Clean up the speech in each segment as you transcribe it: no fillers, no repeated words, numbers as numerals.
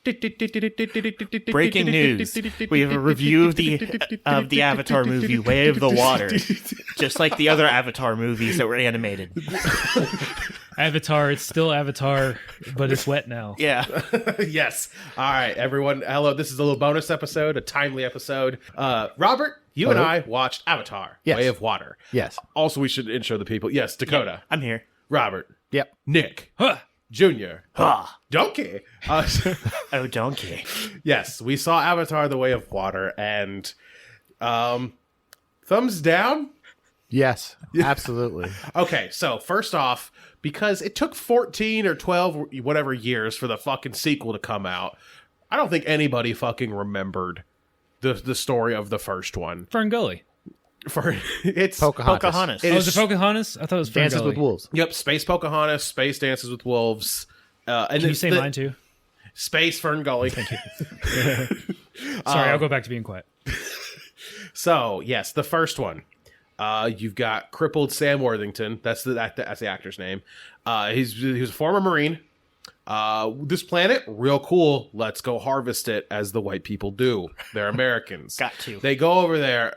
Breaking news. We have a review of the Avatar movie, Way of the Water. Just like the other Avatar movies that were animated. Avatar, it's still Avatar, but it's wet now. Yeah. Yes. All right, everyone. Hello. This is a little bonus episode, a timely episode. Robert, you and I watched Avatar, Yes. Way of Water. Yes. Also, we should intro the people. Yes, Dakota. I'm here. Robert. Yep. Nick. Huh. Junior. Ah. Donkey. Oh, donkey. Yes, we saw Avatar, The Way of Water, and thumbs down? Yes. Absolutely. Okay, so first off, because it took 14 or 12, whatever years for the fucking sequel to come out, I don't think anybody fucking remembered the story of the first one. Ferngully. It's Pocahontas. It Oh, was is- it Pocahontas? I thought it was Ferngully. Dances with Wolves. Yep, Space Pocahontas, Space Dances with Wolves. And Can you say mine too? Space Ferngully. Thank you. Sorry, I'll go back to being quiet. So, yes, the first one. You've got crippled Sam Worthington. That's the actor's name. He was a former Marine. This planet, real cool. Let's go harvest it, as the white people do. They're Americans. Got to. They go over there.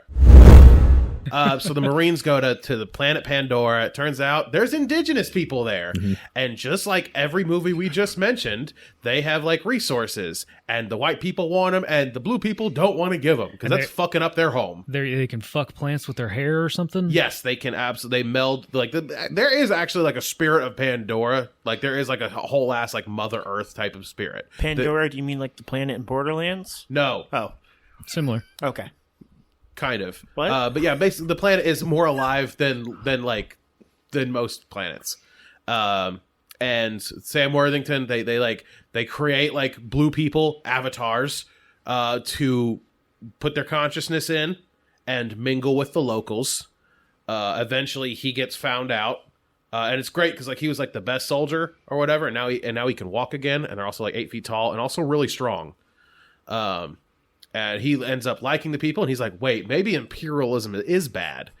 So the Marines go to the planet Pandora. It turns out there's indigenous people there. And just like every movie we just mentioned, they have like resources. And the white people want them, and the blue people don't want to give them because And that's fucking up their home. They can fuck plants with their hair or something? Yes, they can absolutely. They meld like there is actually like a spirit of Pandora. Like there is like a whole ass like Mother Earth type of spirit. Pandora, do you mean like the planet in Borderlands? No, Oh, Similar. okay. kind of. What? But yeah, basically the planet is more alive than most planets. And Sam Worthington, they create like blue people avatars to put their consciousness in and mingle with the locals. Eventually, he gets found out, and it's great because like he was like the best soldier or whatever, and now he can walk again, and they're also like 8 feet tall and also really strong. And he ends up liking the people, and he's like, wait, maybe imperialism is bad.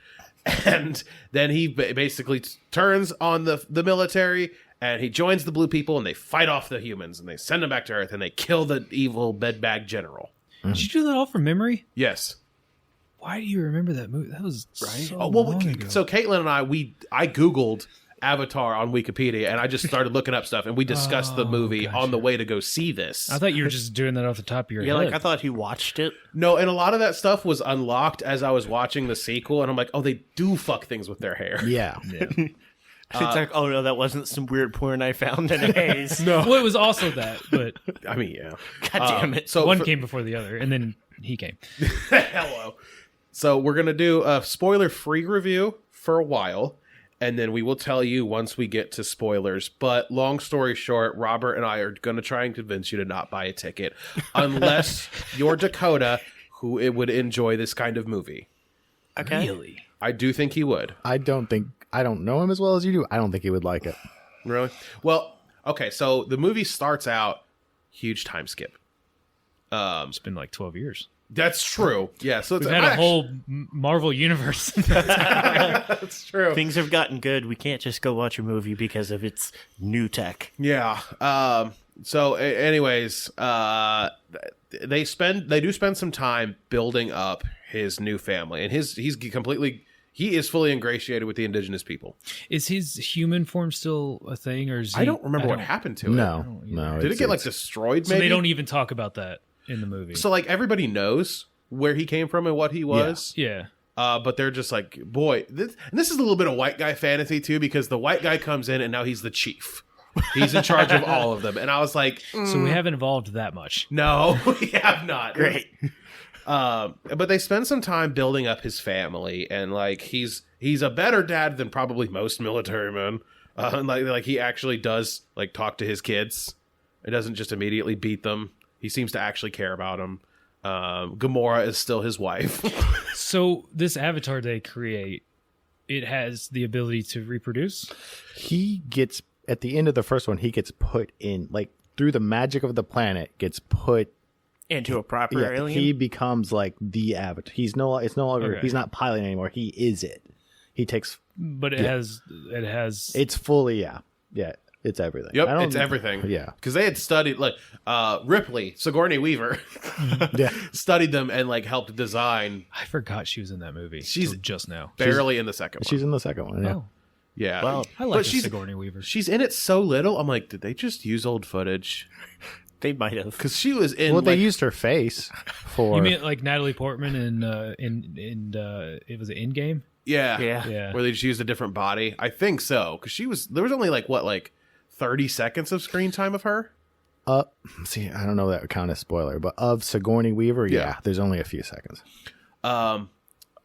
And then he basically turns on the military, and he joins the blue people, and they fight off the humans, and they send them back to Earth, and they kill the evil bedbag general. Did you do that all from memory? Yes. Why do you remember that movie? That was so Oh, well, long ago. so Caitlin and I Googled Avatar on Wikipedia, and I just started looking up stuff, and we discussed the movie on the way to go see this. I thought you were just doing that off the top of your Yeah, head. like I thought he watched it. No, and a lot of that stuff was unlocked as I was watching the sequel, and I'm like, oh, they do fuck things with their hair. Yeah. It's like, oh no, that wasn't some weird porn I found in a haze. No, Well, it was also that, but I mean, yeah. God damn it. So one for- came before the other, and then he came. Hello. So we're going to do a spoiler-free review for a while, and then we will tell you once we get to spoilers. But long story short, Robert and I are going to try and convince you to not buy a ticket unless you're Dakota, who it would enjoy this kind of movie. Okay. Really? I do think he would. I don't know him as well as you do. I don't think he would like it. Really? Well, okay, so the movie starts out, huge time skip. It's been like 12 years. That's true. Yeah, so it's We've had a whole Marvel universe. That's true. Things have gotten good. We can't just go watch a movie because of its new tech. Yeah. So, anyways, they do spend some time building up his new family, and he is fully ingratiated with the indigenous people. Is his human form still a thing, or is he? I don't remember what happened to it. No. Did Did it get like destroyed? So Maybe they don't even talk about that in the movie. So like everybody knows where he came from and what he was. yeah. But they're just like, boy, and this is a little bit of white guy fantasy too, because the white guy comes in and now he's the chief. He's in charge of all of them. And I was like, So we haven't evolved that much. no, we have not. Great. But they spend some time building up his family, and like he's a better dad than probably most military men. Like he actually does like talk to his kids. It doesn't just immediately beat them. He seems to actually care about them. Gamora is still his wife. So this avatar they create, it has the ability to reproduce? He gets, at the end of the first one, he gets put in, like, through the magic of the planet, gets put Into a proper alien? He becomes like the avatar. It's no longer, Okay. he's not piloting anymore. He is it. He takes, But it has it's fully, yeah. It's everything. Yep, I don't- it's everything. Yeah. Because they had studied, like, Ripley, Sigourney Weaver, Yeah. studied them and, like, helped design I forgot she was in that movie. She's- till just now. barely in the second one. She's in the second one. Yeah. Oh, Yeah. Well, I like But she's- Sigourney Weaver. She's in it so little. I'm like, did they just use old footage? They might have. Because she was in. Well, they like, used her face for. You mean like Natalie Portman in it was an Endgame? yeah, Yeah. Yeah. where they just used a different body. I think so. Because there was only like 30 seconds of screen time of her. See, I don't know if that would count as spoiler, but of Sigourney Weaver, yeah, there's only a few seconds.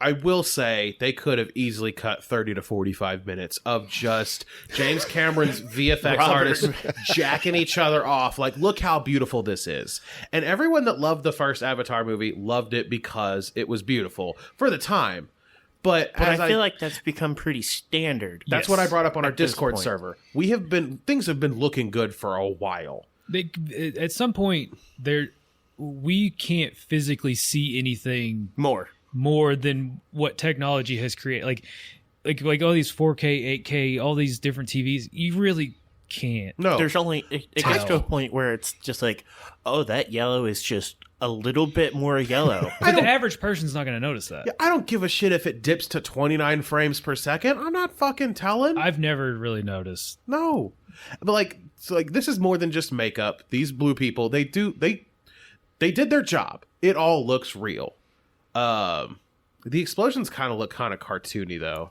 I will say they could have easily cut 30 to 45 minutes of just James Cameron's VFX artists jacking each other off. Like, look how beautiful this is. And everyone that loved the first Avatar movie loved it because it was beautiful for the time. But as I feel like that's become pretty standard. that's what I brought up on our this Discord point. server. Things have been looking good for a while. At some point, we can't physically see anything more than what technology has created. Like all these 4K, 8K, all these different TVs. You really can't. No, There's only it gets to a point where it's just like, oh, that yellow is just a little bit more yellow. But the average person's not going to notice that. I don't give a shit if it dips to 29 frames per second. I'm not fucking telling. I've never really noticed. No, but this is more than just makeup. These blue people, they did their job. It all looks real. The explosions kind of look kind of cartoony though.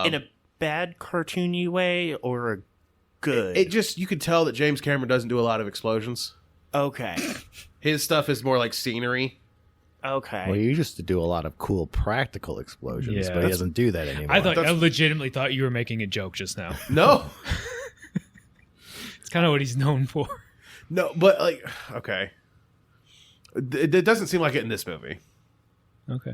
In a bad cartoony way or a good? It just, you could tell that James Cameron doesn't do a lot of explosions. Okay. His stuff is more like scenery. Okay. Well, he used to do a lot of cool practical explosions, Yeah. but he doesn't do that anymore. I legitimately thought you were making a joke just now. No, It's kind of what he's known for. no, but like, okay. It doesn't seem like it in this movie. Okay.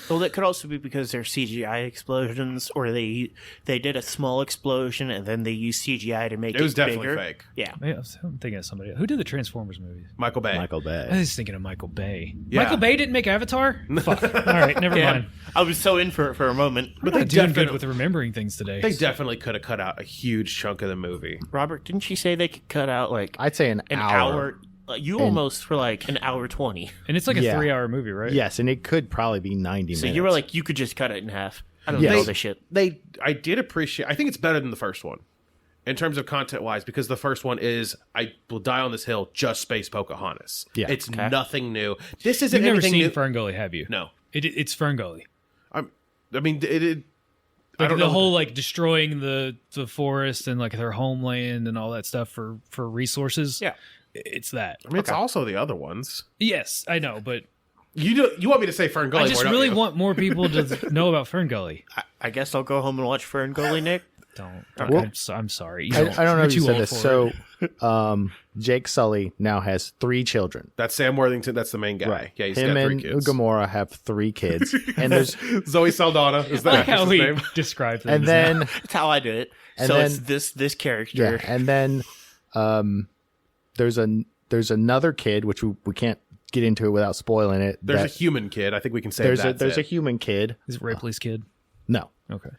Well, that could also be because they're CGI explosions, or they did a small explosion and then they used CGI to make it It was definitely bigger. fake. Yeah. I'm thinking of somebody. Who did the Transformers movies? Michael Bay. Michael I Bay. was thinking of Michael Bay. Yeah. Michael Bay didn't make Avatar? Fuck. All right, never Yeah. mind. I was so in for it for a moment. But they I'm doing definitely- good with remembering things today. They definitely could have cut out a huge chunk of the movie. Robert, didn't you say they could cut out like I'd say an hour? You almost for like an hour 20. And it's like a Yeah. 3-hour movie, right? Yes, and it could probably be 90 So minutes. you were like, you could just cut it in half. I don't Yes. know this shit. I did appreciate. I think it's better than the first one, in terms of content wise, because the first one is I Will Die on This Hill, just Space Pocahontas. Yeah. It's Okay. nothing new. This isn't You've never anything seen new. Ferngully, have you? No, It's Ferngully. I mean it. I Like don't the know. whole like destroying the forest and like their homeland and all that stuff for resources. Yeah. It's that. I mean, it's also the other ones. Yes, I know, but You want me to say Ferngully? I just more, don't really you? want more people to know about Ferngully. I guess I'll go home and watch Ferngully, Nick. Don't. Okay. I'm sorry. I don't know You're if you too said old this. for it. So, Jake Sully now has 3 children. That's Sam Worthington. That's the main guy. Yeah, he's Him got 3 and kids. Gamora have 3 kids, and there's Zoe Saldana is I like that how his we name? describe things. and then That's how I do it. And So then- it's this character. yeah, and then there's another kid which we can't get into it without spoiling it. There's a that- human kid. I think we can say there's that's a it. human kid. Is it Ripley's kid? No, Okay.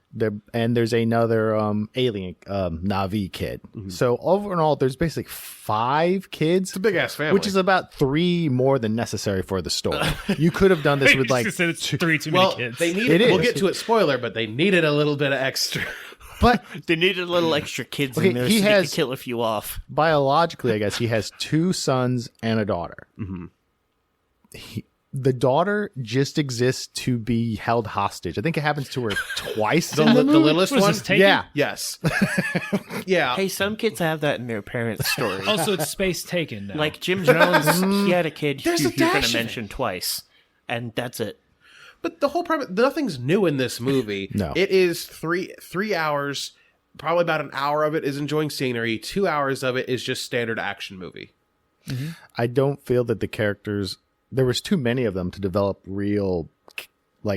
and there's another alien Navi kid. So overall, there's basically 5 kids. It's a big ass family. Which is about 3 more than necessary for the story. You could have done this with like, said it's 3 too well, many kids. they It needed. We'll is. get to it. Spoiler, but they needed a little bit of extra. but They needed a little extra kids Okay, in there he so they has- could kill a few off. biologically, I guess he has 2 sons and a daughter. The daughter just exists to be held hostage. I think it happens to her twice. The in the movie. littlest What is one. this, Taken? Yeah. Yes. yeah. Hey, some kids have that in their parents' story. Also, it's Space Taken now. Like Jim Jones, he had a kid who There's you're a going dash to of mention twice. And that's it. But the whole premise, nothing's new in this movie. No. It is three hours. Probably about an hour of it is enjoying scenery. 2 hours of it is just standard action movie. I don't feel that the characters, there was too many of them to develop real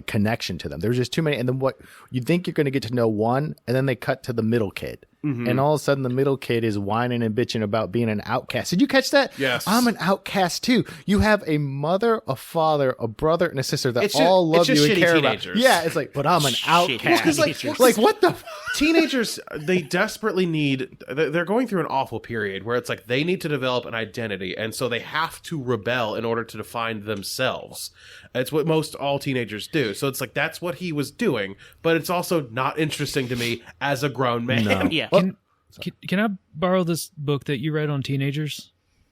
connection to them. There's just too many. And then what you think you're going to get to know one, and then they cut to the middle kid. and all of a sudden the middle kid is whining and bitching about being an outcast. Did you catch that? Yes. I'm an outcast too. You have a mother, a father, a brother, and a sister that It's just- all love it's just you and shitty care teenagers. about. Yeah, it's like, but I'm an outcast. teenagers. Like what the? Teenagers, they desperately need, they're going through an awful period where it's like they need to develop an identity, and so they have to rebel in order to define themselves. It's what most all teenagers do. So it's like that's what he was doing, but it's also not interesting to me as a grown man. No. Yeah. Can I borrow this book that you read on teenagers?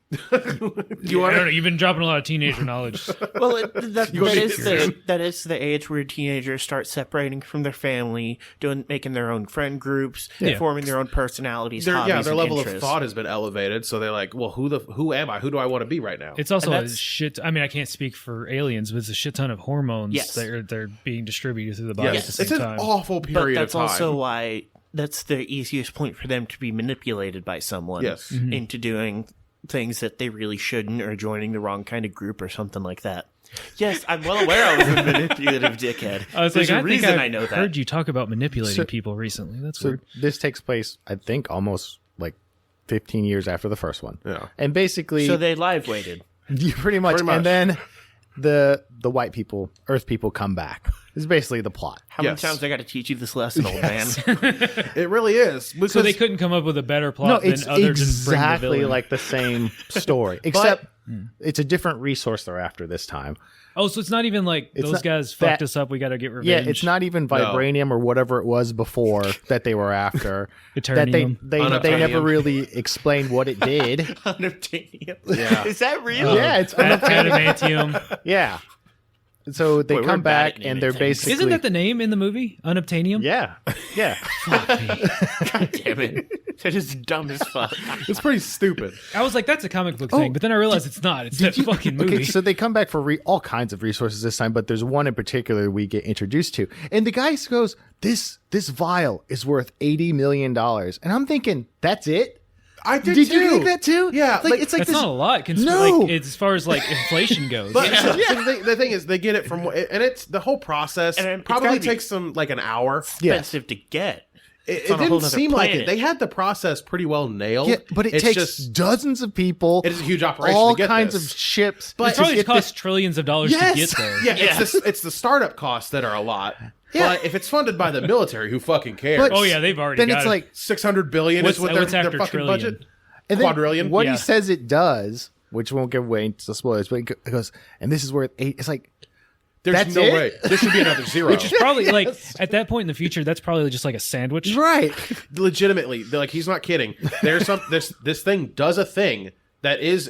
You I want don't know. to? You've been dropping a lot of teenager knowledge. Well, to that is the age where teenagers start separating from their family, making their own friend groups, Yeah. forming their own personalities, Their hobbies, their and level interests. of thought has been elevated, so they're like, well, who am I? Who do I want to be right now? It's also And a that's- shit. I mean, I can't speak for aliens, but it's a shit ton of hormones Yes. that they're being distributed through the body at the same it's an time. awful But period that's of time. also why that's the easiest point for them to be manipulated by someone Yes. into doing things that they really shouldn't, or joining the wrong kind of group or something like that. Yes, I'm well aware I was a manipulative dickhead. I was There's like, a I think reason I've I know that. heard you talk about manipulating So- people recently. That's So weird. this takes place, I think, almost like 15 years after the first one. Yeah. And basically, So they live weighted. you pretty much, Pretty much. and then the white people, Earth people, come back. Is basically the plot. How Yes. many times I got to teach you this lesson, old man? It really is. Because So they couldn't come up with a better No, plot it's than other than bring the exactly villain. like the same story, except it's a different resource they're after this time. Oh, so it's not even like It's those not- guys that- fucked us up. We got to get revenge. Yeah, it's not even vibranium or whatever it was before that they were after. that they Eternium. they never Unobtainium. really explained what it did. Unobtainium. Yeah. Is that real? Yeah, it's unobtainium. Adamantium. Yeah. So they Boy, we're come bad back at naming and they're things. basically Isn't that the name in the movie? Unobtainium? yeah, yeah. God damn it. That is dumb as fuck. it's pretty stupid. I was like, that's a comic book thing, but then I realized it's not. It's that fucking movie. Okay, so they come back for all kinds of resources this time, but there's one in particular we get introduced to, and the guy goes, "This vial is worth $80 million," and I'm thinking, "That's it." I did Did too. you think that too? Yeah, like, it's like That's this. not a lot. No. Like, as far as like inflation goes. But so the thing is, they get it from, and it's the whole process. And it's Probably gotta be- takes them like an hour. Expensive to get. It on a whole didn't nother seem like it. planet. They had the process pretty well nailed. Yeah, but it It's takes just, dozens of people. it is a huge operation all to get kinds this. of ships. But it probably to get costs this. trillions of dollars Yes, to get there. yeah, it's the startup costs that are a lot. Yeah. But if it's funded by the military, who fucking cares? But- Oh yeah, they've already Then got it's it. like, $600 billion What's- is what what's their after fucking trillion? budget. and then Quadrillion. What Yeah. he says it does, which won't give away to the spoilers, but it goes, and this is worth $8. It's like, There's That's no it? way. There should be another zero. Which is probably like at that point in the future, that's probably just like a sandwich. right. Legitimately, like he's not kidding. There's some this thing does a thing that is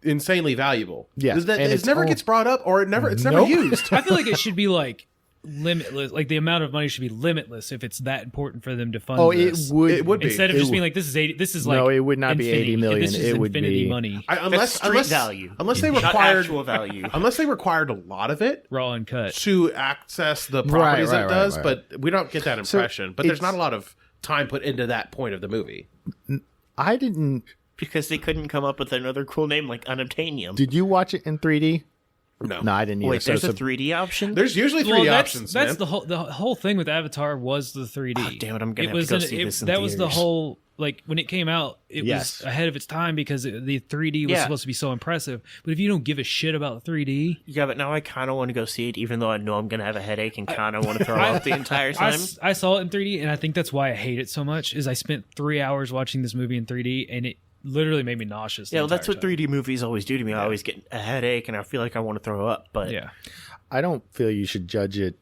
insanely valuable. Yeah, that and it it's never all- gets brought up or it's never Nope. used. I feel like it should be like limitless. Like the amount of money should be limitless if it's that important for them to fund. Oh, it this. would. It would be. Instead of It just being would. like, this is 80. This is like No, it would not be infinity. 80 million. This is It would infinity be- money, That's street value. Unless they Not required actual value. unless they required a lot of it raw and cut. to access the properties right, it does, right. but we don't get that So impression. but there's it's- not a lot of time put into that point of the movie. I didn't. Because they couldn't come up with another cool name like Unobtainium. Did you watch it in 3D? No, No, I didn't either. Wait, there's so, a 3D option? There's usually 3D Well, that's options. that's man. the whole thing with Avatar was the 3D. Oh, damn it, I'm gonna It have was to go an- see it- this in That was the theaters. whole like when it came out. It Yes. was ahead of its time because the 3D was Yeah. supposed to be so impressive. But if you don't give a shit about 3D, Yeah, but now I kind of want to go see it, even though I know I'm going to have a headache and kind of want to throw up the entire I, time. I saw it in 3D, and I think that's why I hate it so much. Is I spent 3 hours watching this movie in 3D, and it literally made me nauseous. the Yeah, well, that's entire what time. 3D movies always do to me. I always get a headache and I feel like I want to throw up. But Yeah, I don't feel you should judge it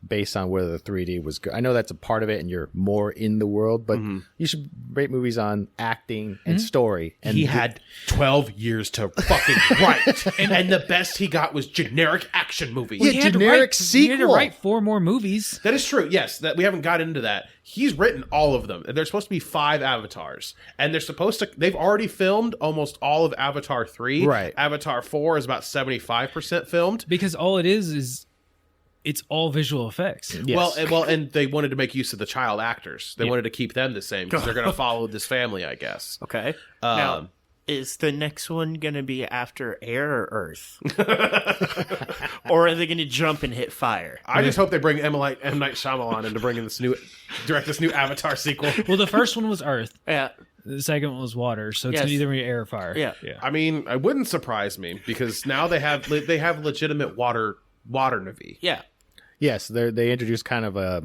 based on whether the 3D was good. I know that's a part of it, and you're more in the world, but you should rate movies on acting and story. And He had 12 years to fucking write, and the best he got was generic action movies. Yeah, He had to generic write- He had to sequel. write 4 more movies. That is true. Yes, that we haven't got into that. He's written all of them. There's supposed to be 5 avatars, and they're supposed to. They've already filmed almost all of Avatar 3. Right. Avatar 4 is about 75% filmed. Because all it is it's all visual effects. Yes. And they wanted to make use of the child actors. They wanted to keep them the same because they're going to follow this family, I guess. okay. Now, Is the next one going to be after air or earth? Or are they going to jump and hit fire? I just hope they bring M. Night Shyamalan in to bring in direct this new Avatar sequel. Well, the first one was Earth. Yeah. The second one was water, so it's Yes. either gonna be air or fire. Yeah. I mean, it wouldn't surprise me because now they have legitimate water Na'vi. Yeah. Yes, they introduced kind of a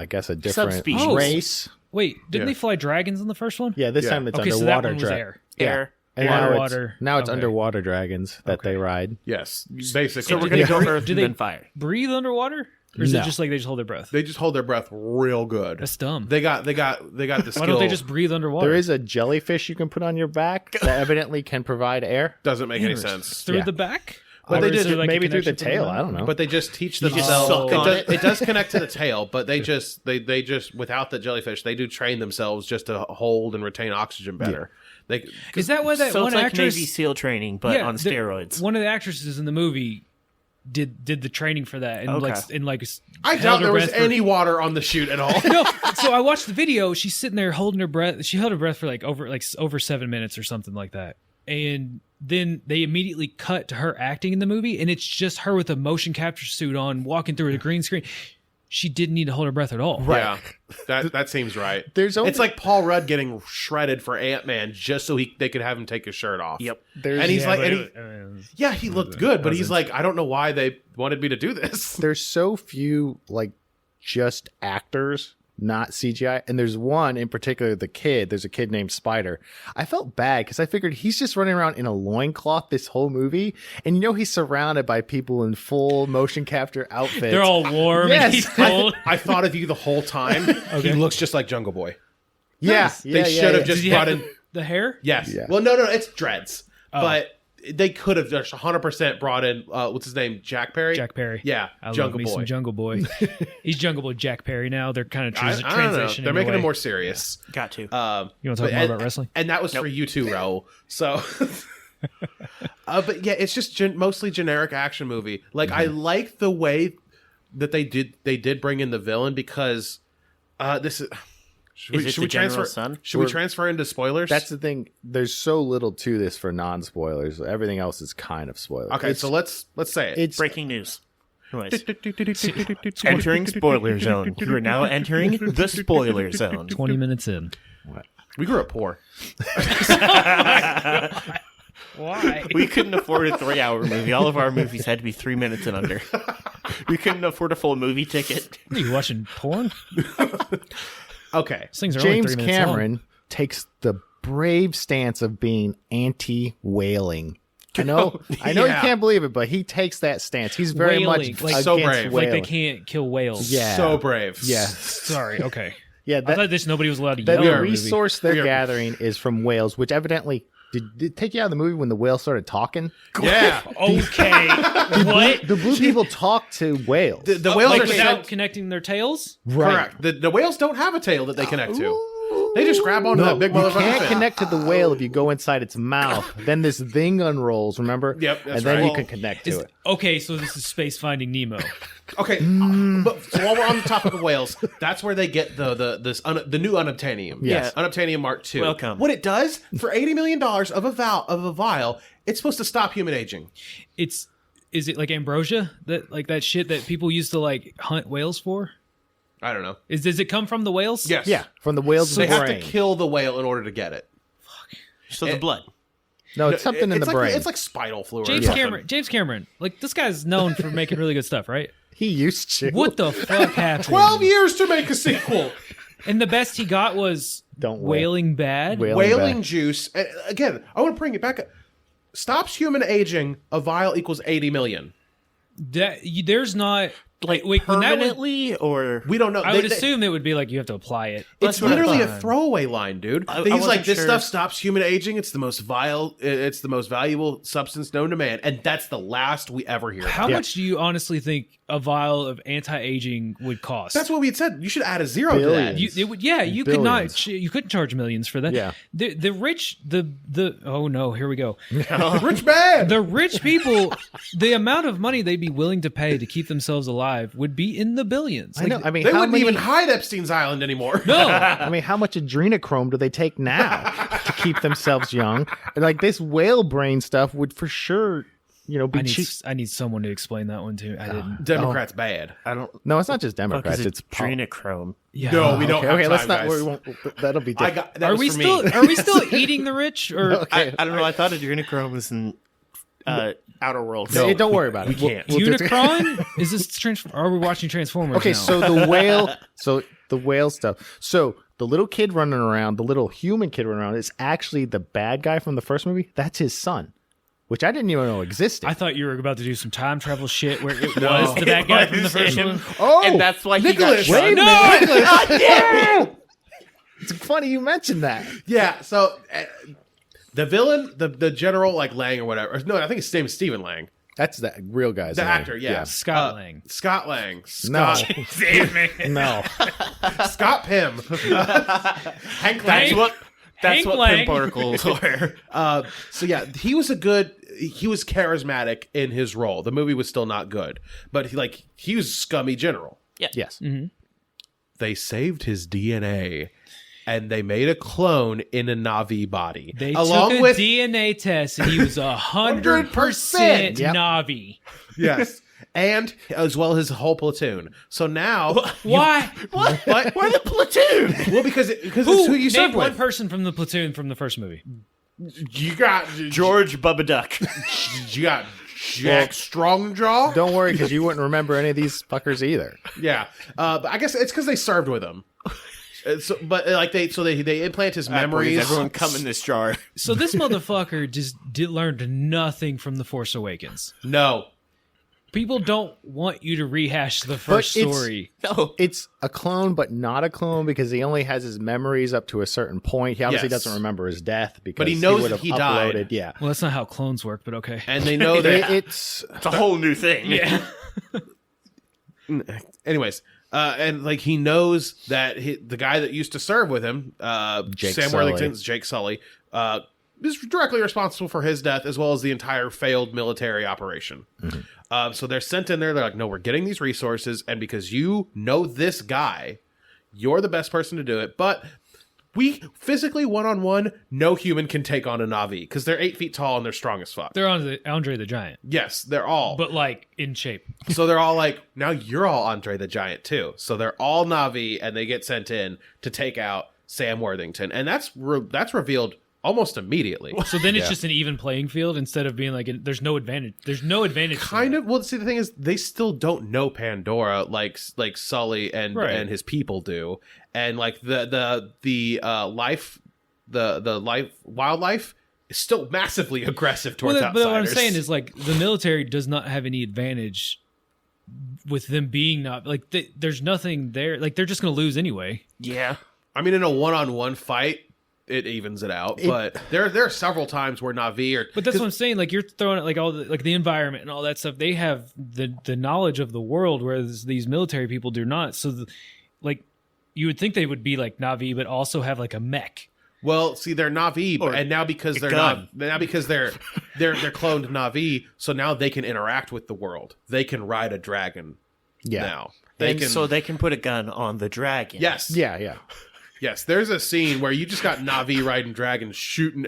different Subspecies. race. Wait, didn't Yeah. they fly dragons in the first one? Yeah, this Yeah. time it's Okay, so that underwater. one was air. Air. And Water. now it's Okay. underwater dragons that they ride. Yes, basically. So we're do going to they go breathe- earth do and they- then fire. Breathe underwater, or is No. it just like they just hold their breath? They just hold their breath real good. That's dumb. They got the skill. Why don't they just breathe underwater? There is a jellyfish you can put on your back that evidently can provide air. Doesn't make any sense. through Yeah. the back. But Or they is did there, like, a Maybe through the connection to tail. I don't know. But they just teach just themselves. suck on it. It does connect to the tail, but they just without the jellyfish, they do train themselves just to hold and retain oxygen better. Is that why that So one it's like actress? Navy SEAL training, but on the- steroids. One of the actresses in the movie did the training for that, and Okay. I held doubt her there was breath for- any water on the shoot at all. No, so I watched the video. She's sitting there holding her breath. She held her breath for over 7 minutes or something like that. And then they immediately cut to her acting in the movie, and it's just her with a motion capture suit on, walking through the green screen. She didn't need to hold her breath at all. Yeah, that seems right. It's like Paul Rudd getting shredded for Ant-Man just so they could have him take his shirt off. Yep. And he's like, he looked good, but he's wasn't- like, I don't know why they wanted me to do this. there's so few just actors, not CGI, and there's one in particular, the kid. There's a kid named Spider. I felt bad because I figured he's just running around in a loincloth this whole movie, and he's surrounded by people in full motion capture outfits. They're all warm Yes. and he's cold. I thought of you the whole time. He looks just like Jungle Boy. yeah, They should have just Does he brought have in. the hair? Yes. Yeah. Well, no, it's dreads, but they could have just 100% brought in what's his name, Jack Perry. Jack Perry. Yeah, I love Jungle me Boy. some Jungle Boy. He's Jungle Boy Jack Perry now. They're kind of I don't know. transitioning. They're making away. it more serious. Got to. You want to talk But- more about wrestling? And that was for you too, Raul. So, but yeah, it's just mostly generic action movie. Like I like the way that they did bring in the villain because this is. Is it the General's son? Should we transfer into spoilers? That's the thing. There's so little to this for non-spoilers. Everything else is kind of spoilers. okay. So let's say it. it's Breaking news. Anyways. Entering spoiler zone. You are now entering the spoiler zone. 20 minutes in. We grew up poor. Why? We couldn't afford a 3-hour movie. All of our movies had to be 3 minutes and under. We couldn't afford a full movie ticket. Are you watching porn? Okay. These things are only James 3 minutes long. Cameron takes the brave stance of being anti-whaling. I know Yeah. you can't believe it, but he takes that stance. He's very Whaling, much like- against So brave. Like they whaling. can't kill whales. Yeah. So brave. Yeah, Sorry. Okay. yeah. I thought this nobody was allowed to The yell. in a movie. resource they're We are- gathering is from whales, which evidently did it take you out of the movie when the whale started talking? Yeah. Okay. What? The blue people talk to whales. The whales Like are without sent- connecting their tails? correct. The whales don't have a tail that they connect to. They just grab onto that big You motherfucker. can't connect to the whale if you go inside its mouth. Then this thing unrolls, remember? Yep, that's and then right. you can connect to it. Okay, so this is Space Finding Nemo. Okay, but so while we're on the topic of whales, that's where they get the new unobtainium. Yes. Unobtainium Mark II. Welcome. What it does for $80 million of a vial, it's supposed to stop human aging. Is it like ambrosia? That shit that people used to like hunt whales for? I don't know. Does it come from the whales? Yes. Yeah, from the whale's They have to brain. kill the whale in order to get it. So the blood. No, it's something in It's the like, brain. It's like spinal fluid. James or something. Cameron. Like this guy's known for making really good stuff, right? He used to. What the fuck happened? 12 years to make a sequel. And the best he got was Don't wail. Whaling Bad. Whaling back. juice. And again, I want to bring it back. Stops human aging. A vial equals 80 million. There's not Like wait, when that was- permanently or We don't know. I would assume it would be like you have to apply it. It's That's what I literally a thought. throwaway line, dude. I He's wasn't like, this sure. stuff stops human aging. It's the most it's the most valuable substance known to man, and that's the last we ever hear. How about it. much do you honestly think a vial of anti-aging would cost? That's what we had said. You should add a zero to that. Billions. you could not Billions. you couldn't charge millions for that. Yeah. The rich oh no, here we go. Rich man. The rich people, the amount of money they'd be willing to pay to keep themselves alive would be in the billions. I know. I mean, They how wouldn't many, even hide Epstein's Island anymore. No, I mean, how much adrenochrome do they take now to keep themselves young. And like this whale brain stuff would for sure, be I need someone to explain that one too. I didn't. Democrats bad. I don't. No, it's not just Democrats. It's adrenochrome. Yeah. No, we don't. Okay, have let's time, not. guys. We won't, that'll be different. Are we still eating the rich? Or Okay. I don't know. I thought adrenochrome was in Outer Worlds. Hey, don't worry about it. We can't. Unicron? Is this are we watching Transformers? Okay, now? so the whale stuff. So the little kid running around, the little human kid running around, is actually the bad guy from the first movie. That's his son, which I didn't even know existed. I thought you were about to do some time travel shit where it was the bad guy from the first one. Oh, and that's why Nicholas! he got wait a shot. minute. God damn it! It's funny you mentioned that. Yeah. So the villain, the general, like Lang or whatever. No, I think his name is Stephen Lang. That's the real guy's The name. actor, yeah. Scott Lang. Scott Lang. No, Scott, no. Scott Pym. Hank Lang. That's what Lang. Pim particles were. So yeah, he was charismatic in his role. The movie was still not good, but he was scummy general. Yes. They saved his DNA and they made a clone in a Na'vi body. They along took a with DNA test and he was 100% Yep. Na'vi. yes, and as well as his whole platoon. So now, Why? what? Why the platoon? Well, because it's who you Name served one with. person from the platoon from the first movie. You got George Bubba Duck. You got Jack Strongjaw. Don't worry, because you wouldn't remember any of these fuckers either. Yeah, but I guess it's because they served with him. They implant his memories. Everyone come in this jar. So this motherfucker just learned nothing from The Force Awakens. No, People don't want you to rehash the first it's- story. No. It's a clone, but not a clone because he only has his memories up to a certain point. He obviously Yes. doesn't remember his death because he knows would that have he died. uploaded. Yeah, Well, that's not how clones work, but okay. and they know that. it's It's a whole new thing. Yeah. Anyways, and he knows that the guy that used to serve with him, Jake Sam Sully. Worthington's Jake Sully, is directly responsible for his death as well as the entire failed military operation. So they're sent in there. They're like, no, we're getting these resources, and because you know this guy, you're the best person to do it. But we physically one-on-one, no human can take on a Na'vi because they're 8 feet tall and they're strong as fuck. They're on Andre the Giant, Yes, they're all. but in shape. So they're all like, now you're all Andre the Giant too. So they're all Na'vi, and they get sent in to take out Sam Worthington, and that's revealed almost immediately. So then it's just an even playing field instead of being there's no advantage. There's no advantage. Kind of. Well, see, the thing is, they still don't know Pandora like Sully and Right. and his people do, and the wildlife is still massively aggressive towards But outsiders. what I'm saying is the military does not have any advantage with them being not there's nothing there. They're just going to lose anyway. Yeah. I mean, in a one-on-one fight, it evens it out. But there are several times where Na'vi are. But that's what I'm saying. You're throwing it all the environment and all that stuff. They have the knowledge of the world, whereas these military people do not. So, you would think they would be like Na'vi, but also have a mech. Well, see, they're Na'vi, Or and now because they're gun. they're cloned Na'vi, so now they can interact with the world. They can ride a dragon. yeah, Now So they can put a gun on the dragon. Yes, yeah. yes. There's a scene where you just got Na'vi riding dragons, shooting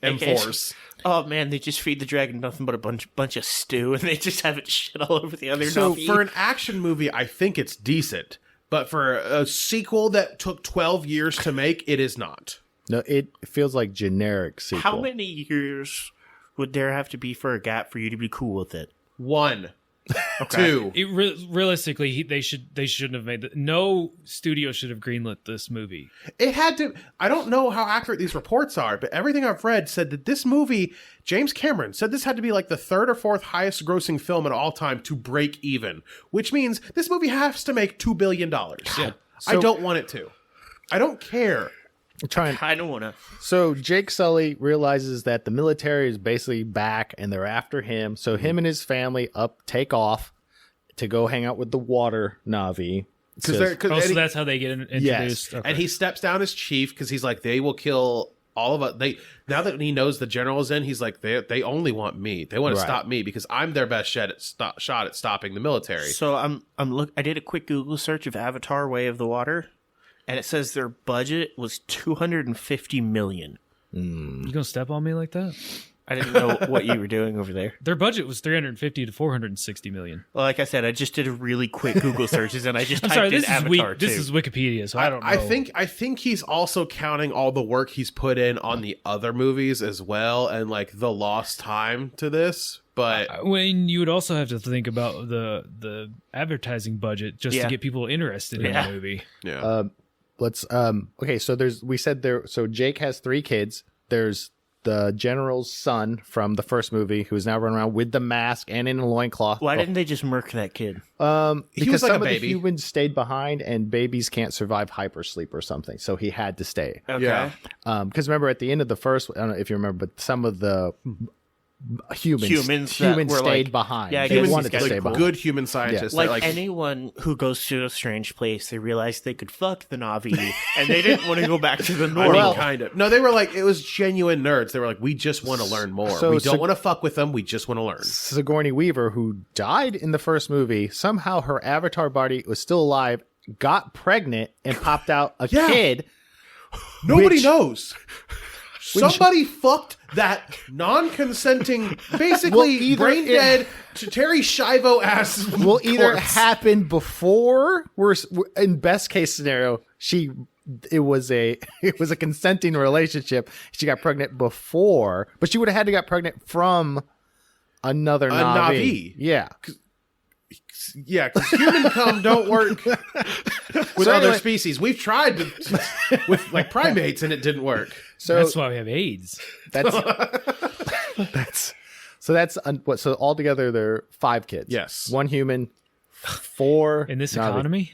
M4s. Oh man, they just feed the dragon nothing but a bunch of stew, and they just have it shit all over the other. So Na'vi. for an action movie, I think it's decent. But for a sequel that took 12 years to make, it is not. No, it feels like generic sequel. How many years would there have to be for a gap for you to be cool with it? 1. 2. Realistically, they shouldn't have made that. No studio should have greenlit this movie. It had to. I don't know how accurate these reports are, but everything I've read said that this movie, James Cameron said this had to be the third or fourth highest grossing film in all time to break even, which means this movie has to make $2 billion. Yeah. I don't want it to. I don't care. I don't want to. So Jake Sully realizes that the military is basically back and they're after him. So him and his family take off to go hang out with the water Na'vi. Because So that's how they get introduced. Yes. Okay. and he steps down as chief because he's like, they will kill all of us. Now that he knows the general is in, he's like, they only want me. They want to Right. stop me because I'm their best shot at stopping the military. So I did a quick Google search of Avatar: Way of the Water, and it says their budget was $250 million. You gonna step on me like that? I didn't know what you were doing over there. Their budget was 350 to 460 million. Well, like I said, I just did a really quick Google searches, and I just I'm typed sorry, in this is Avatar weak. 2. This is Wikipedia, so I don't know. I think he's also counting all the work he's put in on the other movies as well, and like the lost time to this. But when you would also have to think about the advertising budget just to get people interested in the movie. yeah, Let's okay, so so Jake has 3 kids. There's the general's son from the first movie who's now running around with the mask and in a loincloth. Why didn't they just murk that kid? Because was like some a of the baby. humans stayed behind, and babies can't survive hypersleep or something, so he had to stay. Okay. Yeah. Because remember at the end of the first, I don't know if you remember, but some of the humans that were, stayed like- behind. Yeah, I they guess wanted these to guys stay are behind. good human scientists. Like, that, anyone who goes to a strange place, they realized they could fuck the Na'vi, and they didn't want to go back to the I normal. mean, kind of. No, they were like, it was genuine nerds. They were like, we just want to learn more. So- we don't want to fuck with them. We just want to learn. Sigourney Weaver, who died in the first movie, somehow her avatar body was still alive, got pregnant, and popped out a Yeah. kid. Nobody Which- knows. Somebody fucked that non-consenting, basically brain dead, Terry Schiavo ass. Will either corpse. happen before, in best case scenario, it was a consenting relationship. She got pregnant before, but she would have had to get pregnant from another Na'vi. Na'vi. Yeah. Yeah, because human cum don't work with So other anyway- species. We've tried with like primates, and it didn't work. So That's why we have AIDS. that's so altogether there are 5 kids. Yes. 1 human, 4 In this Na'vi. economy?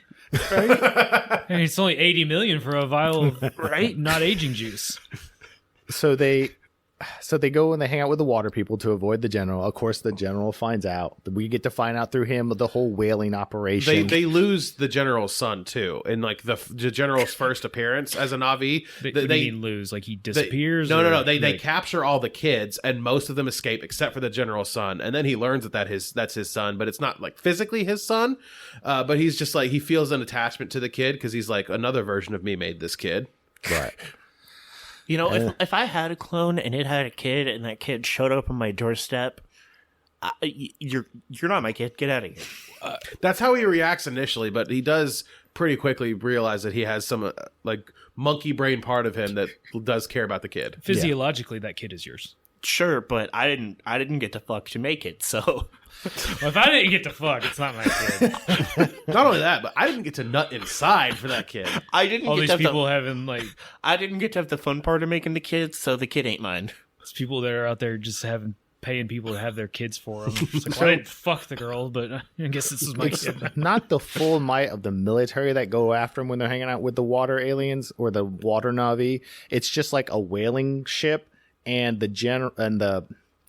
And it's only 80 million for a vial of not aging juice. So they go and they hang out with the water people to avoid the general. Of course, the general finds out. We get to find out through him the whole whaling operation. They lose the general's son too, in like the general's first appearance as a Na'vi. What do you mean lose? Like he disappears? No. or, They like, capture all the kids, and most of them escape except for the general's son. And then he learns that's his son, but it's not like physically his son. But he's just like, he feels an attachment to the kid because he's like, another version of me made this kid. right. You know, if I had a clone and it had a kid, and that kid showed up on my doorstep, you're not my kid. Get out of here. That's how he reacts initially, but he does pretty quickly realize that he has some like monkey brain part of him that does care about the kid. Physiologically, that kid is yours. Sure, but I didn't get to fuck to make it. So Well, if I didn't get to fuck, it's not my kid. Not only that, but I didn't get to nut inside for that kid. I didn't All get these to have people having like I didn't get to have the fun part of making the kids, so the kid ain't mine. these people that are out there just paying people to have their kids for them. It's like, well, I didn't fuck the girl, but I guess this is my kid. Not the full might of the military that go after him when they're hanging out with the water aliens or the water Na'vi. It's just like a whaling ship and the general and the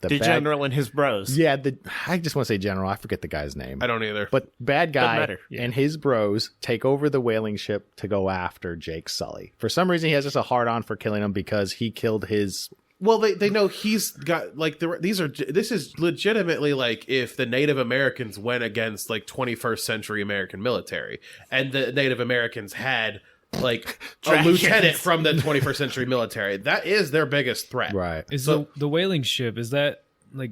general and his bros. Yeah, I just want to say general. I forget the guy's name. I don't either. But bad guy matter. and his bros take over the whaling ship to go after Jake Sully. For some reason, he has just a hard on for killing him because he killed his. Well, they know he's got like this is legitimately like if the Native Americans went against like 21st century American military, and the Native Americans had like a Dragons. lieutenant from the 21st century military. That is their biggest threat. Right. Is So- the whaling ship, is that like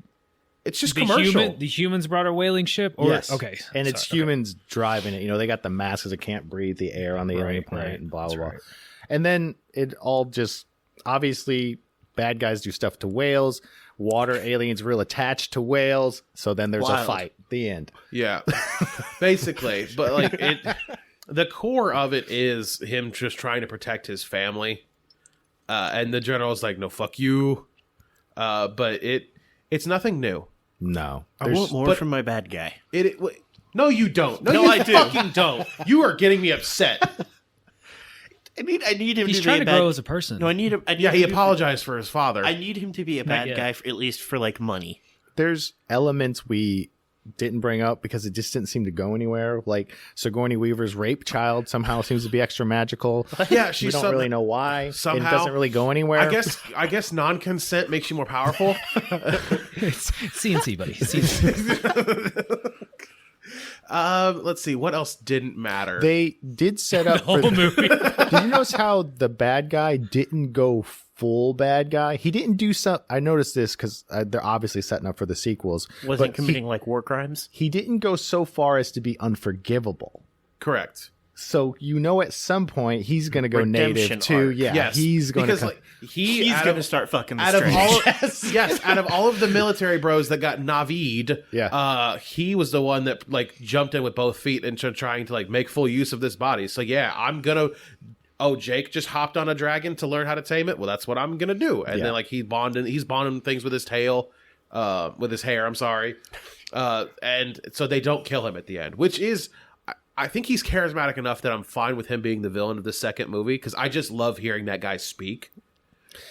It's just the commercial. the humans brought a whaling ship? Or, Yes. Okay. And it's Sorry, humans driving it. You know, they got the masks that can't breathe the air on the alien Right, planet right. and blah, blah, That's blah. right. And then it all just obviously bad guys do stuff to whales. Water aliens real attached to whales. So then there's a Wild. fight. The end. Yeah, basically. But like the core of it is him just trying to protect his family, and the general's like, "No, fuck you." But it's nothing new. No. I There's- want more but- from my bad guy. No, you don't. No, No, you I do. fucking don't. You are getting me upset. I need him He's to trying be to a bad. grow as a person. No, I need him. Yeah, he apologized for his father. I need him to be a bad yet. guy, for, at least for like money. there's elements we didn't bring up because it just didn't seem to go anywhere. Like Sigourney Weaver's rape child somehow seems to be extra magical. Yeah, We she's don't really know why. somehow- It doesn't really go anywhere. I guess non-consent makes you more powerful. It's CNC, buddy. CNC. Let's see what else didn't matter. They did set up Whole for movie. Did you notice how the bad guy didn't go full bad guy. He didn't do some. I noticed this because they're obviously setting up for the sequels. Wasn't committing like war crimes. He didn't go so far as to be unforgivable. Correct. So at some point he's going to go Redemption native too. arc. Yeah, Yes, he's going because to. like, He's going to start fucking the out of Strange. all out of all of the military bros that got Navid, Yeah. he was the one that like jumped in with both feet and trying to like make full use of this body. So yeah, I'm gonna. Oh, Jake just hopped on a dragon to learn how to tame it. Well, that's what I'm gonna do. And then like he's bonding things with his tail, with his hair. I'm sorry, and so they don't kill him at the end, which is. I think he's charismatic enough that I'm fine with him being the villain of the second movie because I just love hearing that guy speak.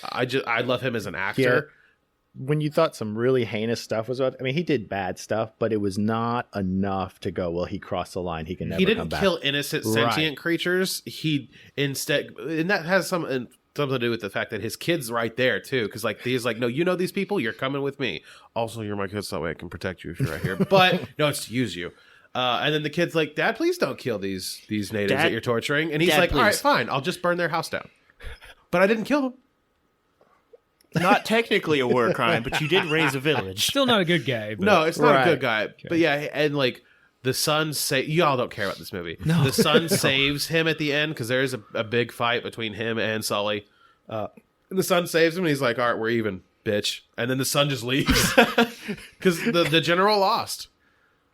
I love him as an actor. Yeah. When you thought some really heinous stuff was about, I mean, he did bad stuff, but it was not enough to go, well, he crossed the line. He can never He come didn't back. kill innocent sentient creatures. He instead, and that has something to do with the fact that his kid's right there too. Because like he's like, no, you know these people, you're coming with me. Also, you're my kid, so that way I can protect you if you're right here. But no, it's to use you. And then the kid's like, Dad, please don't kill these natives that you're torturing. And he's like, all right, fine, I'll just burn their house down. But I didn't kill them. Not technically a war crime, but you did raise a village. Still not a good guy. But... No, it's not a good guy. Okay. But yeah, and like the son y'all don't care about this movie. No. The son saves him at the end because there's a big fight between him and Sully. And the son saves him and he's like, all right, we're even, bitch. And then the son just leaves because the general lost.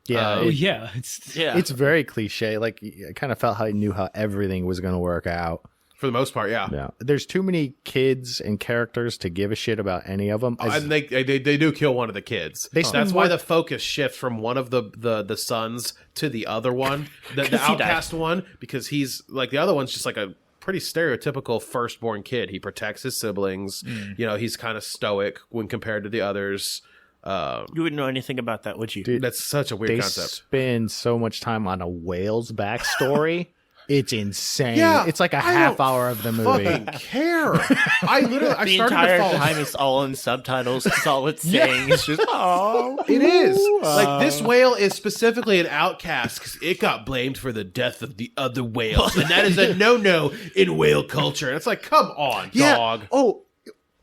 Yeah, It's very cliche. Like I kind of felt how he knew how everything was going to work out. For the most part, yeah. Yeah, there's too many kids and characters to give a shit about any of them. And they do kill one of the kids. That's why the focus shifts from one of the sons to the other one, the outcast one, because he's like the other one's just like a pretty stereotypical firstborn kid. He protects his siblings. You know, he's kind of stoic when compared to the others. You wouldn't know anything about that, would you? Dude, that's such a weird concept. They spend so much time on a whale's backstory. It's insane. Yeah, it's like a half hour of the movie. Fucking care. I the entire time it's all in subtitles. It's all it's saying. It's just it is like this whale is specifically an outcast because it got blamed for the death of the other whales, and that is a no in whale culture. And it's like, come on, dog. Oh.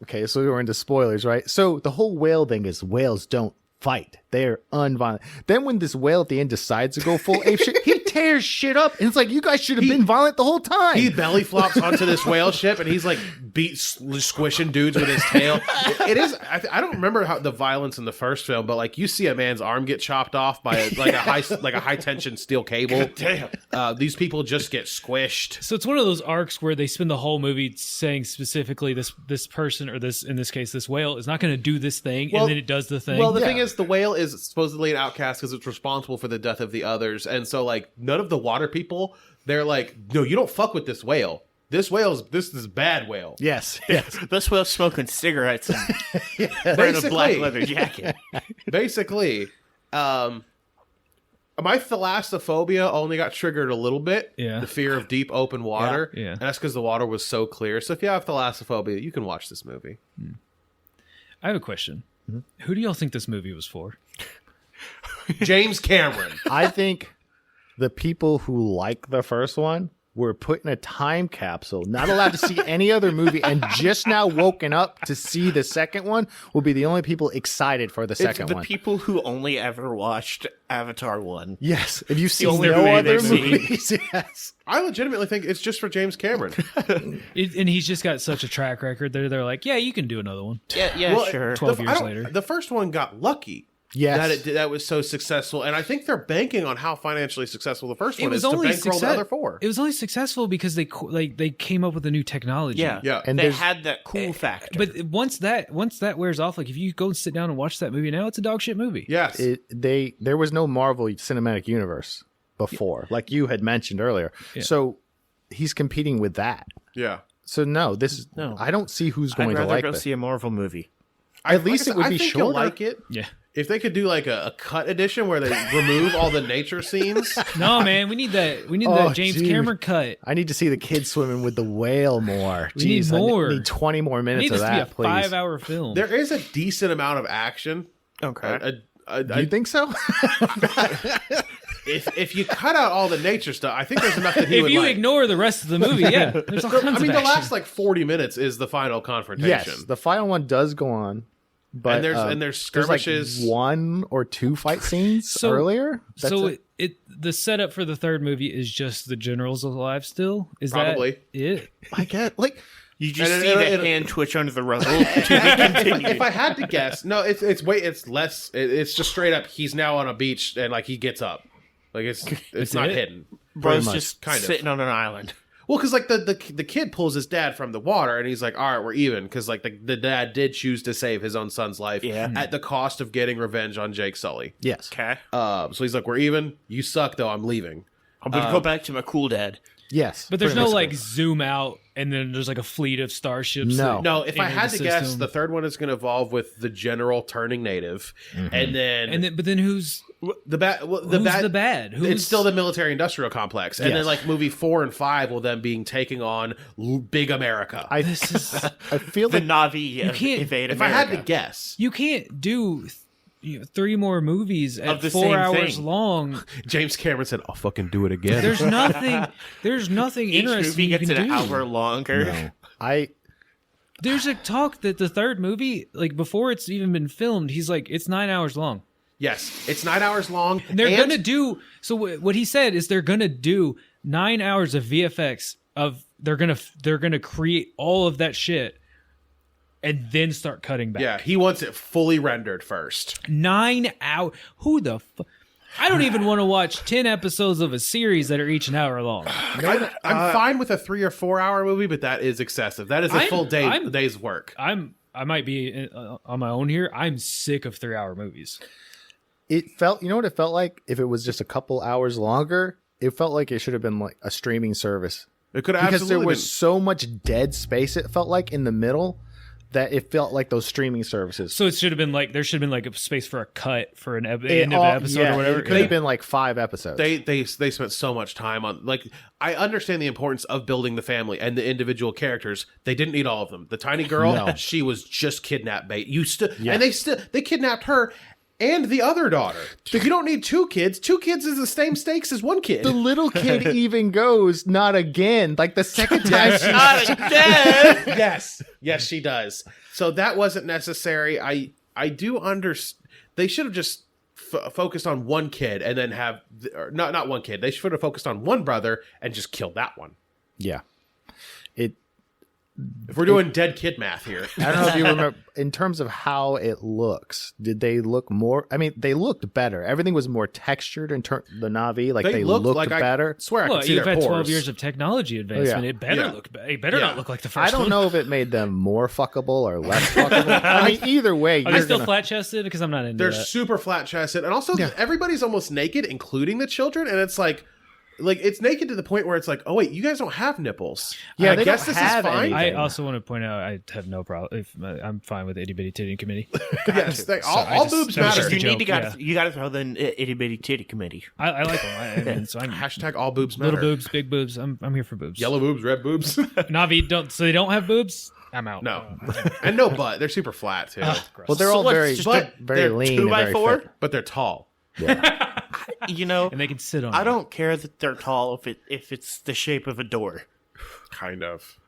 Okay, so we were into spoilers, right? So the whole whale thing is whales don't fight. They're unviolent. Then when this whale at the end decides to go full ape shit, he tears shit up. And it's like, you guys should have been violent the whole time. He belly flops onto this whale ship and he's like squishing dudes with his tail. It is. I don't remember how the violence in the first film, but like you see a man's arm get chopped off by a high tension steel cable. damn. These people just get squished. So it's one of those arcs where they spend the whole movie saying specifically this person or this, in this case, this whale is not going to do this thing, and then it does the thing. Well, the thing is, the whale is supposedly an outcast because it's responsible for the death of the others, and so like none of the water people, they're like, no, you don't fuck with this whale. This is bad whale. Yes. This whale's smoking cigarettes and wearing a black leather jacket. Basically, my thalassophobia only got triggered a little bit. Yeah. The fear of deep open water. Yeah. And that's because the water was so clear. So if you have thalassophobia, you can watch this movie. I have a question. Mm-hmm. Who do y'all think this movie was for? James Cameron. I think the people who like the first one were put in a time capsule, not allowed to see any other movie, and just now woken up to see the second one will be the only people excited for the second one. The people who only ever watched Avatar 1. Yes. If you've seen only no movie other they've seen. movies, yes. I legitimately think it's just for James Cameron. And he's just got such a track record. They're like, yeah, you can do another one. Yeah, Well, sure. 12 years later. The first one got lucky. Yes. That was so successful, and I think they're banking on how financially successful the first one is to only bankroll the other four. It was only successful because they came up with a new technology. Yeah. And they had that cool factor. But once that wears off, like if you go and sit down and watch that movie now, it's a dog shit movie. Yes. There was no Marvel Cinematic Universe before, like you had mentioned earlier. Yeah. So he's competing with that. Yeah. So no, I don't see who's going I'd to rather like go this. see a Marvel movie. At least it would I be think shorter. you'll like it. Yeah. If they could do like a cut edition where they remove all the nature scenes. No, man, we need that. We need Oh, that James dude. Cameron cut. I need to see the kids swimming with the whale more. We need Jeez, more. I need 20 more We minutes need of this that, to be a please. 5-hour film. There is a decent amount of action. Okay. Do you think so? if you cut out all the nature stuff, I think there's enough that he If would you like. ignore the rest of the movie, yeah, there's all kinds I mean, of the action. last like 40 minutes is the final confrontation. Yes, the final one does go on, but and there's skirmishes. There's like 1 or 2 fight scenes So- earlier. That's So the setup for the third movie is just the general's alive still? Is Probably. that it? I get like You just And see it- the hand twitch under the rubble to be continued. If I had to guess, no, it's less. It's just straight up. He's now on a beach and like he gets up, like it's not it? hidden. Bro's much. just Kind of. sitting on an island. Well, because like the kid pulls his dad from the water and he's like, all right, we're even. Because like the dad did choose to save his own son's life at the cost of getting revenge on Jake Sully. yes, Okay. So he's like, we're even. You suck though. I'm leaving. I'm going to go back to my cool dad. yes. But there's pretty no much. like zoom out and then there's like a fleet of starships. No. that No, if I enter had the to guess, system. the third one is going to evolve with the general turning native, and then but then who's the bad. the bad? Who's It's still the military-industrial complex, and then Yes. like movie 4 and 5 will then being taking on big America. this is I feel The like Navi can't- invade if I had to America. guess, you can't do 3 more movies at Of the 4 same hours thing. long. James Cameron said, "I'll fucking do it again." There's nothing. There's nothing Each interesting movie you gets can an do. hour longer. no. I There's a talk that the third movie, like before it's even been filmed, he's like it's 9 hours long. Yes, it's 9 hours long. And they're gonna do so. What he said is they're gonna do 9 hours of VFX. They're gonna create all of that shit, and then start cutting back. Yeah, he wants it fully rendered first. 9 hours. Who the? I don't even want to watch 10 episodes of a series that are each an hour long. I'm fine with a 3 or 4 hour movie, but that is excessive. That is a full day's work. I might be on my own here. I'm sick of 3-hour movies. it felt, you know what it felt like if it was just a couple hours longer. It felt like it should have been like a streaming service It could have because there absolutely was been. so much dead space. It felt like in the middle that it felt like those streaming services. So it should have been like there should have been like a space for a cut for an end of It an all- episode yeah, or whatever. It could have been like 5 episodes. They spent so much time on, like, I understand the importance of building the family and the individual characters. They didn't need all of them. The tiny girl, No. she was just kidnapped bait. And they kidnapped her and the other daughter. You don't need 2 kids. 2 kids is the same stakes as 1 kid. the little kid even goes, not again. Like the second time she Not again. yes, she does. So that wasn't necessary. I do understand. They should have just focused on 1 kid and then have or not 1 kid. They should have focused on 1 brother and just killed that one. Yeah. It If we're doing dead kid math here. I don't know if you remember in terms of how it looks. Did they look more? I mean, they looked better. Everything was more textured in the Navi. Like they looked like better. I swear I Well, could see you've their had pores. 12 years of technology advancement. yeah. It better Yeah. look. It better Yeah. not look like the I first don't one. know if it made them more fuckable or less fuckable. I mean, either way, Are you're they still gonna, flat chested? Because I'm not into They're that. super flat chested, and also everybody's almost naked, including the children. And it's like it's naked to the point where it's like, oh wait, you guys don't have nipples. Yeah, I they guess don't this have is fine. anything. I also want to point out I have no problem. If I'm fine with itty bitty titty committee. Yes, all I just- boobs that was matter. just a You joke, need to you got to throw the itty bitty titty committee. I like them. I mean, so I'm Hashtag all boobs matter. little boobs, big boobs. I'm here for boobs. Yellow boobs, red boobs. Navi don't. So they don't have boobs. I'm out. No, and no butt. They're super flat too, Gross. well, they're So all what's very, just very they're lean, 2 and by very 4? fit. but they're tall. You know, and they can sit on. I it. don't care that they're tall if it's the shape of a door. Kind of.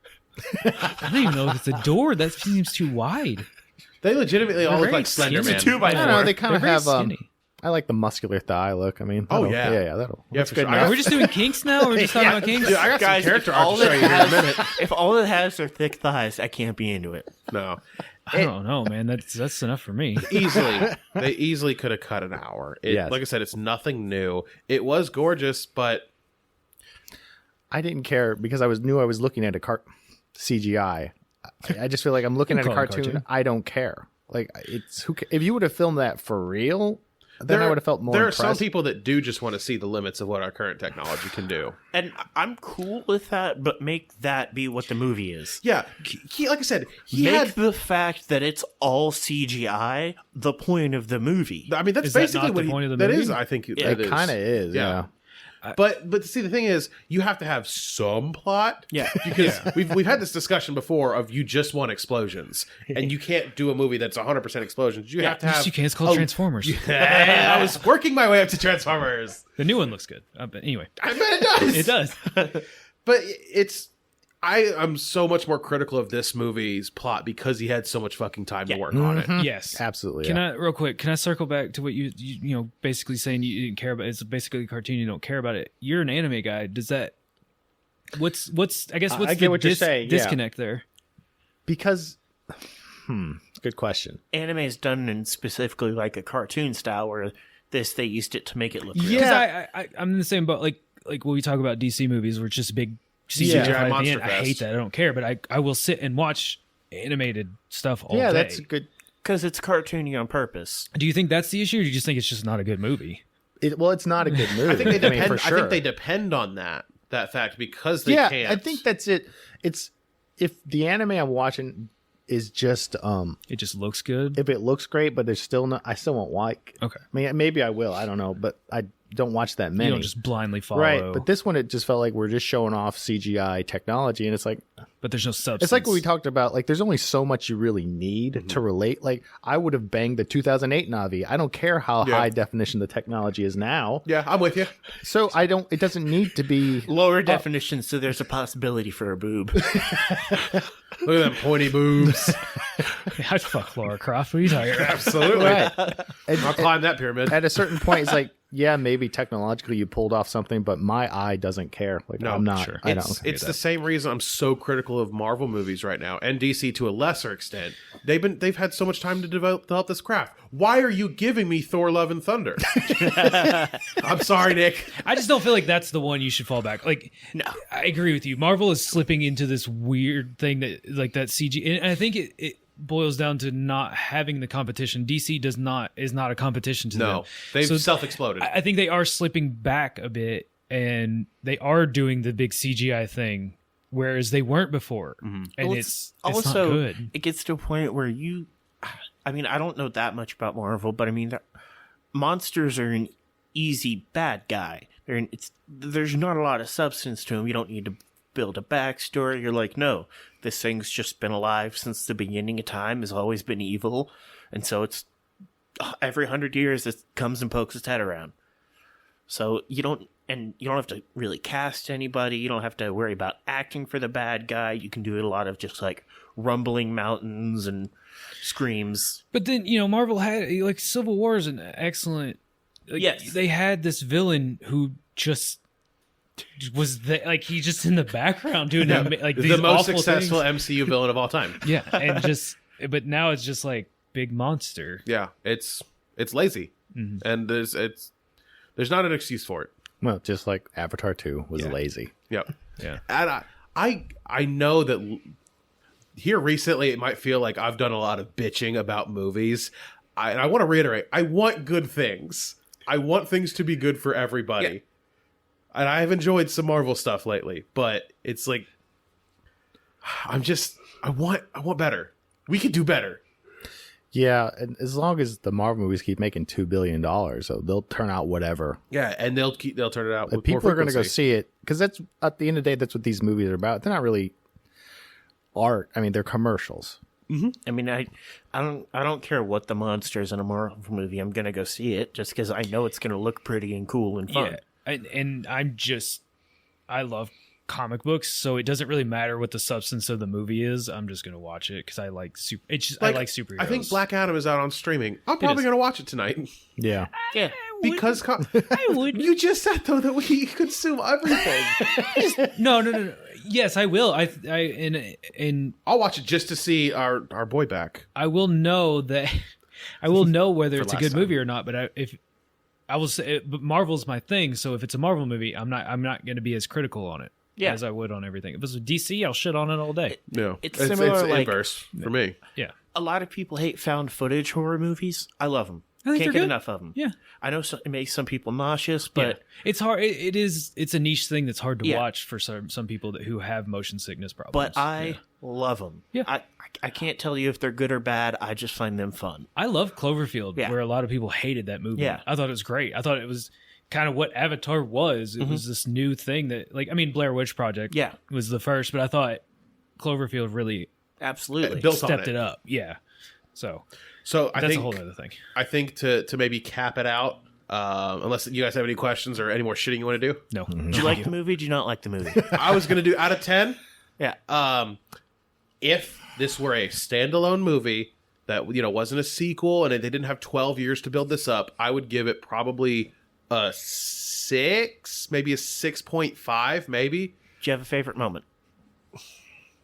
I don't even know if it's a door. That seems too wide. They legitimately all look very like Slender skinny. Man. It's a 2 by I don't 4. know. They kind They're of very have. skinny. I like the muscular thigh look. I mean, Oh, that'll- yeah. that'll. Yeah, that's for good sure. enough. Are we just doing kinks now? Or we're just talking about kinks? Dude, I got Guys, some character if art all to show it you here in a has- minute. If all it has are thick thighs, I can't be into it. No, I don't know, man. That's enough for me. they easily could have cut an hour. Yes. Like I said, it's nothing new. It was gorgeous, but I didn't care because I knew I was looking at a CGI. I just feel like I'm looking at a call it cartoon. I don't care. Like it's if you would have filmed that for real, then I would have felt more. There are impressed. some people that do just want to see the limits of what our current technology can do. And I'm cool with that, but make that be what the movie is. Yeah, he like I said, he Make had. the fact that it's all CGI the point of the movie. I mean, that's Is that basically not what the point of the that movie? is. I think Yeah, that It kind of is. Yeah. But see, the thing is, you have to have some plot. Yeah. Because we've had this discussion before of you just want explosions, and you can't do a movie that's 100% explosions. You have to have. You can. It's called Transformers. I was working my way up to Transformers. The new one looks good. But anyway, I bet it does. it does. But I'm so much more critical of this movie's plot because he had so much fucking time to work on it. Yes, Absolutely. Can I real quick? Can I circle back to what you know basically saying you didn't care about? It's basically a cartoon. You don't care about it. You're an anime guy. Does that? What's I guess what's I get what you're saying, yeah. disconnect there? Because, good question. Anime is done in specifically like a cartoon style, where they used it to make it look real. Yeah, I'm in the same boat. Like when we talk about DC movies, where it's just big CGI at the Monster end. I Fest. hate that. I don't care, but I will sit and watch animated stuff all Yeah, day. that's good. Because it's cartoony on purpose. Do you think that's the issue, or do you just think it's just not a good movie? Well, it's not a good movie. I think they depend. for sure. I think they depend on that fact because they yeah, can't. I think that's it. It's if the anime I'm watching is just It just looks good. if it looks great, but there's still not. I still won't like. Okay. I mean, maybe I will. I don't know, but I don't watch that many. You don't just blindly follow. right, but this one it just felt like we're just showing off CGI technology, and it's like but there's no substance. it's like what we talked about. Like, there's only so much you really need to relate. Like, I would have banged the 2008 Navi. I don't care how high definition the technology is now. Yeah, I'm with you. So I don't. It doesn't need to be. Lower definition, so there's a possibility for a boob. Look at them pointy boobs. I'd fuck Laura Croft. What are you talking about? Absolutely. Right. And- I'll climb that pyramid. at a certain point, it's like, yeah, maybe technologically you pulled off something, but my eye doesn't care. Like, No, I'm not. sure. I don't. It's the same reason I'm so critical of Marvel movies right now, and DC to a lesser extent. They've had so much time to develop this craft. Why are you giving me Thor: Love and Thunder? I'm sorry, Nick. I just don't feel like that's the one you should fall back. Like, No. I agree with you. Marvel is slipping into this weird thing that, like, that CG, and I think it boils down to not having the competition. DC is not a competition to them. No, they've So self-exploded. I think they are slipping back a bit, and they are doing the big CGI thing, whereas they weren't before. And Well, it's also not good. it gets to a point where I mean, I don't know that much about Marvel, but I mean, monsters are an easy bad guy. There's not a lot of substance to them. You don't need to build a backstory. You're like, no, this thing's just been alive since the beginning of time, has always been evil, and so it's every 100 years it comes and pokes its head around. So you don't have to really cast anybody. You don't have to worry about acting for the bad guy. You can do a lot of just like rumbling mountains and screams. But then, Marvel had, like, Civil War is an excellent. Like, Yes. they had this villain who just was like he's just in the background doing like these the most awful successful things. MCU villain of all time. Yeah, and but now it's just like big monster. Yeah, it's lazy, and there's not an excuse for it. Well, just like Avatar 2 was lazy. Yep. Yeah. And I know that here recently it might feel like I've done a lot of bitching about movies. And I want to reiterate, I want good things. I want things to be good for everybody. Yeah. And I have enjoyed some Marvel stuff lately, but it's like I want better. We could do better. Yeah, and as long as the Marvel movies keep making $2 billion, so they'll turn out whatever. Yeah, and they'll turn it out with People more are going to go frequency. see it because that's at the end of the day, that's what these movies are about. They're not really art. I mean, they're commercials. I mean, I don't care what the monsters in a Marvel movie. I'm gonna go see it just because I know it's gonna look pretty and cool and fun. Yeah, and I love comic books, so it doesn't really matter what the substance of the movie is. I'm just gonna watch it because I like I like superheroes. I think Black Adam is out on streaming. I'm probably is. going to watch it tonight. Yeah. Yeah. Because I would. you just said though that we consume everything. No. Yes, I will. And I'll watch it just to see our boy back. I will know that I will know whether it's a last good time. movie or not. But I will say, but Marvel's my thing. So if it's a Marvel movie, I'm not going to be as critical on it as I would on everything. If it's a DC, I'll shit on it all day. No, It's similar, like- inverse for me. Yeah. A lot of people hate found footage horror movies. I love them. I think Can't they're get good. enough of them. Yeah. I know it makes some people nauseous, but It's hard. It's a niche thing that's hard to Yeah. watch for some people who have motion sickness problems. but I love them. Yeah. I can't tell you if they're good or bad. I just find them fun. I love Cloverfield, Yeah. where a lot of people hated that movie. Yeah. I thought it was great. I thought it was kind of what Avatar was. It was this new thing that, like, I mean, Blair Witch Project Yeah. was the first, but I thought Cloverfield really Absolutely. Built on stepped it. it up. Yeah. So So I that's think a whole other thing. I think to maybe cap it out, unless you guys have any questions or any more shitting you want to do, No. Did you like the movie? Did you not like the movie? I was going to do out of 10. Yeah. If this were a standalone movie that wasn't a sequel and they didn't have 12 years to build this up, I would give it probably a 6, maybe a 6.5, maybe. Do you have a favorite moment?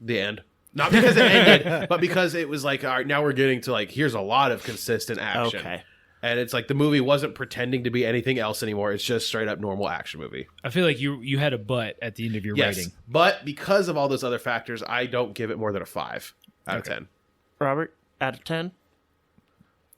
The end. Not because it ended, but because it was like, all right, now we're getting to like, here's a lot of consistent action. Okay. And it's like the movie wasn't pretending to be anything else anymore. It's just straight up normal action movie. I feel like you had a butt at the end of your rating. But because of all those other factors, I don't give it more than a 5 out of 10. Robert, out of 10?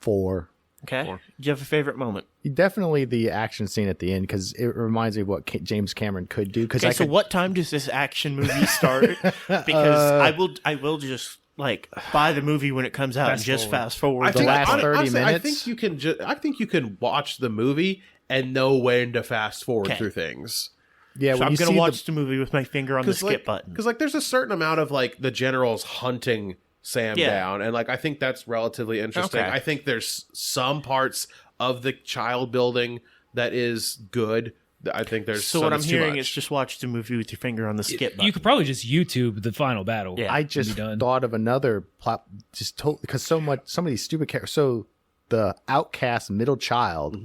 4. Okay. Do you have a favorite moment? Definitely the action scene at the end because it reminds me of what James Cameron could do. Because Okay, so what time does this action movie start? Because I will just like buy the movie when it comes out and just fast forward. I think, last 30 honestly, I minutes? think you can I think you can watch the movie and know when to fast forward Okay. through things. Yeah, So when I'm you gonna see watch the movie with my finger on the skip button. Because like there's a certain amount of like the generals hunting Sam Yeah. down, and like I think that's relatively interesting. Okay. I think there's some parts of the child building that is good. I think there's So some what I'm that's too hearing much. is just watch the movie with your finger on the skip button. You could probably just YouTube the final battle. Yeah. I and just be done. thought of another plot, just told because some of these stupid characters. So the outcast middle child,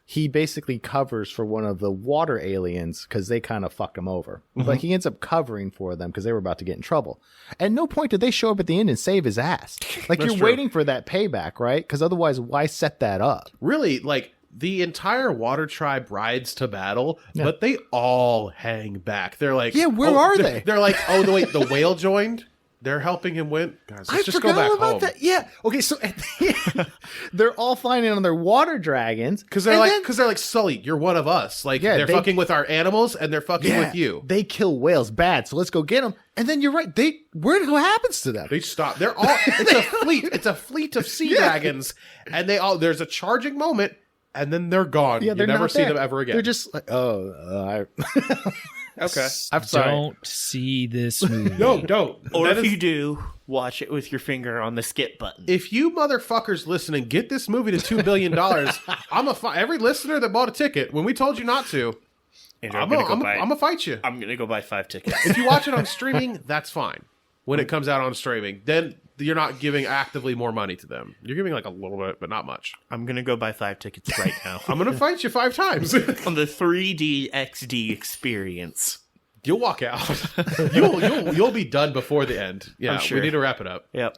he basically covers for one of the water aliens because they kind of fucked him over. But he ends up covering for them because they were about to get in trouble. At no point did they show up at the end and save his ass. Like That's you're true. waiting for that payback, right? Because otherwise, why set that up? Really, like the entire water tribe rides to battle, but they all hang back. They're like, Yeah, where oh, are they're- they? They're like, oh, wait, the whale joined. They're helping him win. Guys, let's just go back home. that. Yeah. Okay. So at the end, they're all flying in on their water dragons Because they're and like, then- because they're like, Sully, you're one of us. Like Yeah, they're they- fucking with our animals and they're fucking yeah, with you. They kill whales bad, so let's go get them. And then you're right. What happens to them? They stop. They're all. It's a fleet. It's a fleet of sea dragons, and they all. There's a charging moment, and then they're gone. Yeah, you they're never not see there. them ever again. They're just like, okay. I'm sorry. Don't see this movie. No, don't. or That if is- you do, watch it with your finger on the skip button. if you motherfuckers listening, get this movie to $2 billion. Every listener that bought a ticket when we told you not to. Andrew, I'm gonna fight you. I'm gonna go buy 5 tickets. If you watch it on streaming, that's fine. When it comes out on streaming, then you're not giving actively more money to them. You're giving like a little bit, but not much. I'm gonna go buy 5 tickets right now. I'm gonna fight you 5 times. on the 3D XD experience. You'll walk out. You'll be done before the end. Yeah, I'm sure. we need to wrap it up. Yep.